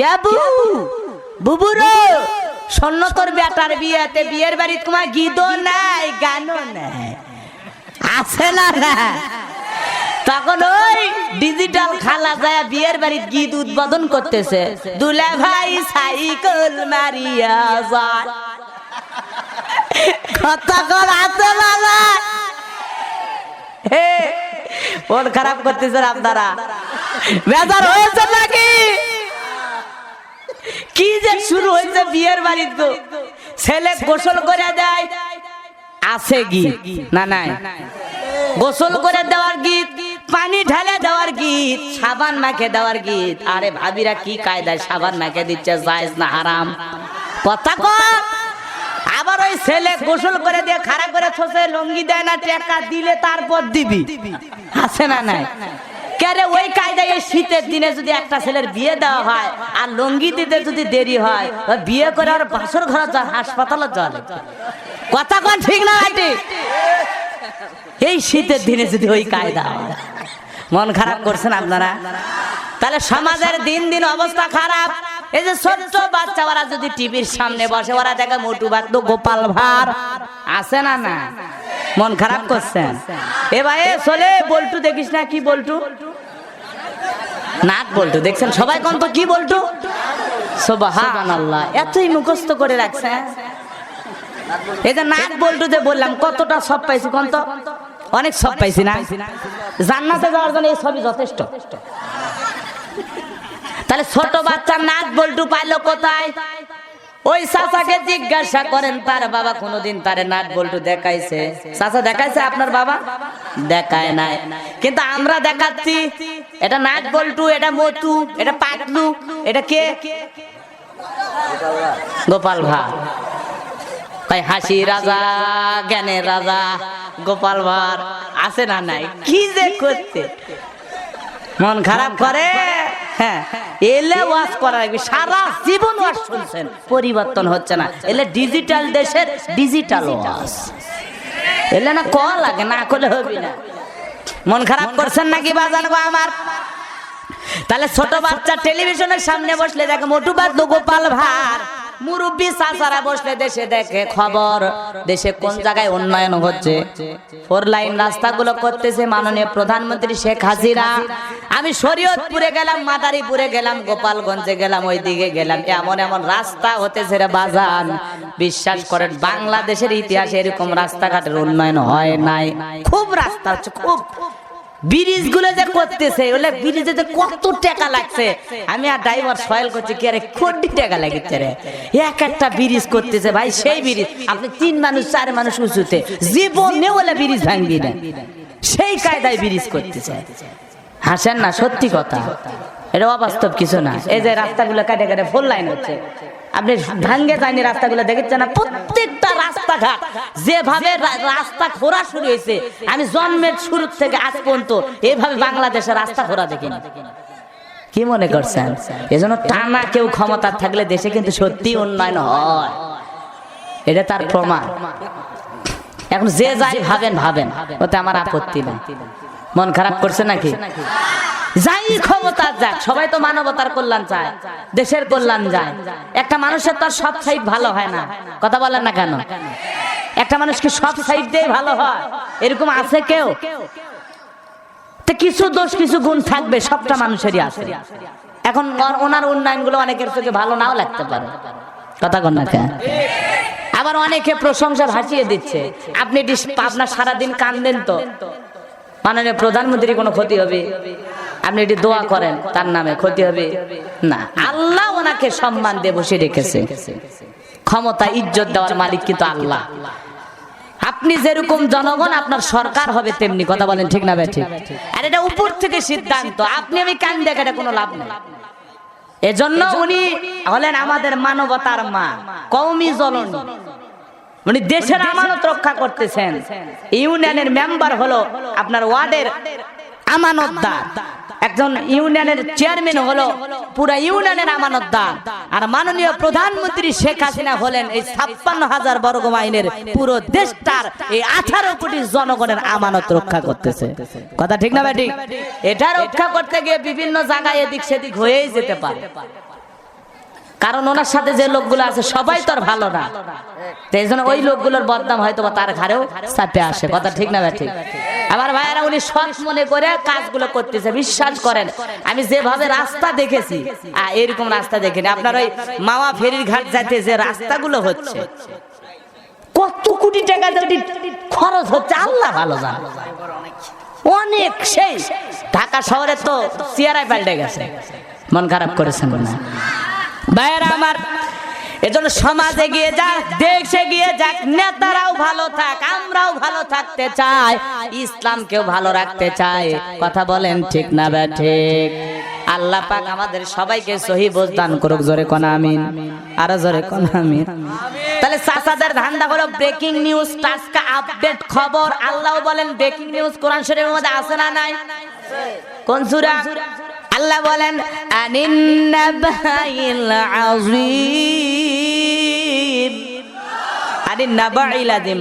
কে বুবুরো শোনো তোর বেটার বিয়েতে বিয়ের বাড়ি তোমার গীতও নাই গানও নাই আছে না না তখন ওই ডিজিটাল খালা যায় বিয়ের বাড়ির গীত উদ্বোধন করতেছে দুলা ভাই সাইকেল মারিয়া যায় কথা কর আছে বাবা হে ওর খারাপ করতেছেন আপনারা বেজার হয়েছে নাকি কি যে শুরু হয়েছে বিয়ের বাড়ির তো ছেলে গোসল করে দেয় আছে গীত না নাই গোসল করে দেওয়ার গীত পানি ঢালে দেওয়ার গীত সাবান মাখে দেওয়ার গীত আরে ভাবিরা কি কায়দায় সাবান মাখে দিচ্ছে জায়েজ না হারাম কথা কর আবার ওই ছেলে গোসল করে দিয়ে খাড়া করে থসে লঙ্গি দেয় না টাকা দিলে তারপর দিবি আছে না নাই কেরে ওই কায়দায় শীতের দিনে যদি একটা ছেলের বিয়ে দেওয়া হয় আর লঙ্গি দিতে যদি দেরি হয় বিয়ে করে আর বাসর ঘরে যায় হাসপাতালে চলে কথা কোন ঠিক না ঠিক এই শীতের দিনে যদি ওই কায়দা হয় মন খারাপ করছেন আপনারা তাহলে সমাজের দিন দিন অবস্থা খারাপ এই যে ছোট্ট বাচ্চারা যদি টিভির সামনে বসে ওরা দেখে মোটু বাগদো গোপাল ভাঁড় আছে না না মন খারাপ করছেন এ ভাই চলে বল্টু দেখিস না কি বল্টু নাক বল্টু দেখছেন সবাই কোন তো কি বল্টু সুবহানাল্লাহ এতই মুখস্থ করে রাখছে এই যে নাক বল্টু যে বললাম কতটা সব পাইছি কোন তো অনেক সব পাইছি না জান্নাতে যাওয়ার জন্য এই সবই যথেষ্ট তাহলে ছোট বাচ্চা নাক বল্টু পাইলো কোথায় ওই চাচাকে জিজ্ঞাসা করেন তার বাবা কোনোদিন তারে নাট বল্টু দেখাইছে চাচা দেখাইছে আপনার বাবা দেখায় নাই কিন্তু আমরা দেখাচ্ছি এটা নাট বল্টু এটা মতু এটা পাতলু এটা কে গোপাল ভাঁড় তাই হাসি রাজা জ্ঞানের রাজা গোপাল ভাঁড় আছে না নাই কি যে করতে মন খারাপ করে হ্যাঁ এলে ওয়াজ করা লাগবে সারা জীবন ওয়াজ শুনছেন পরিবর্তন হচ্ছে না এলে ডিজিটাল দেশের ডিজিটাল ওয়াজ এলে না কল লাগে না করলে হবে না মন খারাপ করছেন নাকি বাজান গো আমার তাহলে ছোট বাচ্চা টেলিভিশনের সামনে বসলে দেখে মোটু বাগদো গোপাল ভাঁড় মুরব্বী চাচারা বসলে দেশে দেখে খবর দেশে কোন জায়গায় উন্নয়ন হচ্ছে 4 লাইন রাস্তাগুলো করতেছে মাননীয় প্রধানমন্ত্রী শেখ হাসিনা আমি শরীয়তপুরে গেলাম মাদারীপুরে গেলাম গোপালগঞ্জে গেলাম ওইদিকে গেলাম এমন এমন রাস্তা হতেছে রে বাজান বিশ্বাস করেন বাংলাদেশের ইতিহাসে এরকম রাস্তাঘাটের উন্নয়ন হয় নাই খুব রাস্তা হচ্ছে খুব ব্রিজ গুলো যে করতেছে ওলে ব্রিজে যে কত টাকা লাগছে আমি আর ড্রাইভার সয়েল করছি কি আরে কোটি টাকা লাগিচ্ছে রে এক একটা ব্রিজ করতেছে ভাই সেই ব্রিজ আপনি 3 মানুষ 4 মানুষ উঁচুতে জীবনে ওলে ব্রিজ ভাঙবি না সেই কায়দায় ব্রিজ করতেছে হাসেন না সত্যি কথা এটা অবাস্তব কিছু না এই যে রাস্তাগুলো কাটে কাটে 4 লাইন হচ্ছে আপনি ভাঙ্গে যায়নি রাস্তাগুলো দেখেছেন না প্রত্যেকটা রাস্তাঘাট যেভাবে রাস্তা খোঁড়া শুরু হয়েছে আমি জন্মের শুরু থেকে আজ পর্যন্ত এইভাবে বাংলাদেশের রাস্তা খোঁড়া দেখিনি কি মনে করছেন এজন্য টানা কেউ ক্ষমতা থাকলে দেশে কিন্তু সত্যি উন্নয়ন হয় এটা তার প্রমাণ এখন যে যাই ভাবেন ভাবেন ওতে আমার আপত্তি নেই মন খারাপ করছে নাকি যাই ক্ষমতা যাক সবাই তো মানবতার কল্যাণ চায় দেশের কল্যাণ যায় একটা মানুষের তো সব সাইড ভালো হয় না কথা বলেন না কেন একটা মানুষ কি সব সাইড দিয়ে ভালো হয় এরকম আছে কেউ তো কিছু দোষ কিছু গুণ থাকবে সবটা মানুষেরই আছে এখন ওনার উন্নয়ন গুলো অনেকের চোখে ভালো নাও লাগতে পারে কথা কন না কেন আবার অনেকে প্রশংসা ভাসিয়ে দিচ্ছে আপনি আপনার সারাদিন কান্দেন তো মাননীয় প্রধানমন্ত্রী কোনো ক্ষতি হবে আপনি এটি দোয়া করেন তার নামে ক্ষতি হবে না আল্লাহ ওনাকে সম্মান দিয়ে বসে রেখেছে ক্ষমতা ইজ্জত দেওয়ার মালিক কিন্তু আল্লাহ আপনি যেরকম জনগণ আপনার সরকার হবে তেমনি কথা বলেন ঠিক না ঠিক আর এটা উপর থেকে সিদ্ধান্ত আপনি আমি কান দেখা এটা কোনো লাভ নেই এজন্য উনি হলেন আমাদের মানবতার মা কওমি জননী উনি দেশের আমানত রক্ষা করতেছেন ইউনিয়নের মেম্বার হলো আপনার ওয়ার্ডের আমানতদার একজন ইউনিয়নের চেয়ারম্যান হলো পুরো ইউনিয়নের আমানতদার আর মাননীয় প্রধানমন্ত্রী শেখ হাসিনা হলেন এই ৫৬,০০০ বর্গ মাইলের পুরো দেশটার এই ১৮ কোটি জনগণের আমানত রক্ষা করতেছে কথা ঠিক না ভাই ঠিক এটা রক্ষা করতে গিয়ে বিভিন্ন জায়গায় এদিক সেদিক হয়েই যেতে পারে কারণ ওনার সাথে যে লোকগুলো আছে সবাই তো আর ভালো না, এই জন্য ওই লোকগুলোর বদনাম হয়তো তার ঘাড়েও চাপে আসে। কথা ঠিক না ভাই? ঠিক। আমার ভাইয়েরা উনি সৎ মনে করে কাজগুলো করতেছে। বিশ্বাস করেন আমি যেভাবে রাস্তা দেখেছি এরকম রাস্তা দেখিনি। আপনার ওই মাওয়া ফেরির ঘাট যাইতে যে রাস্তাগুলো হচ্ছে, কত কোটি টাকা খরচ হচ্ছে আল্লাহ ভালো জানে, অনেক। সেই ঢাকা শহরে তো চেহারাই পাল্টে গেছে। মন খারাপ করেছেন না ভাইয়েরা আমার? এজন্য সমাজ এগিয়ে যাক, দেশ এগিয়ে যাক, নেতারাও ভালো থাক, আমরাও ভালো থাকতে চাই, ইসলামকেও ভালো রাখতে চাই। কথা বলেন ঠিক না বে ঠিক? আল্লাহ পাক আমাদের সবাইকে সহি বুঝ দান করুক। জোরে কোন আমিন, আরো জোরে কোন আমিন। তাহলে চাচাদের ধান্দা হলো ব্রেকিং নিউজ, টাটকা আপডেট খবর। আল্লাহ বলেন ব্রেকিং নিউজ কোরআন শরীফের মধ্যে আছে না নাই? কোন সূরা? আল্লাহ বলেন আনিন নাবাইল আযীম, আনিন নাবাইল আযীম।